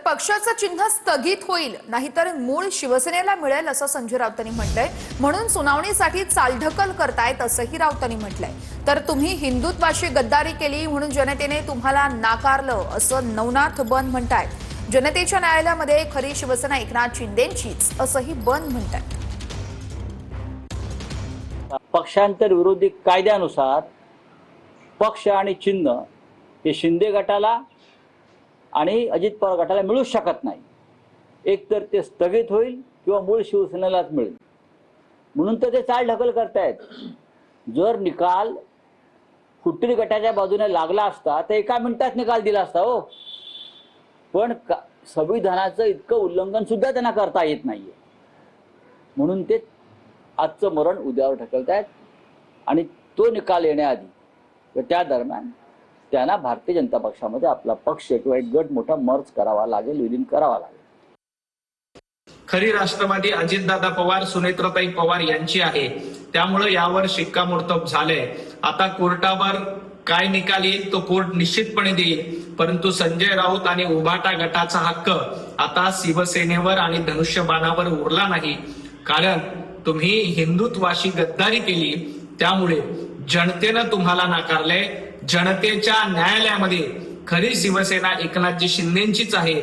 पक्षाचं चिन्ह स्थगित होईल, नाहीतर मूळ शिवसेनेला मिळेल असं संजय राऊतांनी म्हटलंय। म्हणून सुनावणीसाठी चालढकल करतायत असंही राऊतांनी म्हटलंय। तर तुम्ही हिंदुत्वाशी गद्दारी केली म्हणून जनतेने तुम्हाला नाकारलं असं नवनाथ बन म्हणतायत। जनतेच्या न्यायालयामध्ये खरी शिवसेना एकनाथ शिंदेंचीच असंही बन म्हणतायत। पक्षांतर विरोधी कायद्यानुसार पक्ष आणि चिन्ह हे शिंदे गटाला आणि अजित पवार गटाला मिळू शकत नाही। एक तर ते स्थगित होईल किंवा मूळ शिवसेनेलाच मिळेल, म्हणून तर ते चालढकल करतायत। जर निकाल फुट्टी गटाच्या बाजूने लागला असता तर एका मिनिटात निकाल दिला असता हो, पण संविधानाचं इतकं उल्लंघन सुद्धा त्यांना करता येत नाहीये, म्हणून ते आजचं मरण उद्यावर ढकलतायत। आणि तो निकाल येण्याआधी त्या दरम्यान त्यांना भारतीय जनता पक्षामध्ये आपला पक्ष किंवा एक गट मोठा मर्ज करावा लागेल, विलीन करावा लागेल। खरी राष्ट्रवादी अजितदादा पवार, सुनेत्राताई पवार यांची आहे, त्यामुळे यावर शिक्कामोर्तब झालंय। आता कोर्टावर काय निकाल येईल तो कोर्ट निश्चितपणे देईल, परंतु संजय राऊत आणि उभाटा गटाचा हक्क आता शिवसेनेवर आणि धनुष्यबाणावर उरला नाही, कारण तुम्ही हिंदुत्वाशी गद्दारी केली। त्यामुळे जनतेनं तुम्हाला नाकारले। जनतेच्या न्यायालयामध्ये खरी शिवसेना एकनाथजी शिंदेंचीच आहे।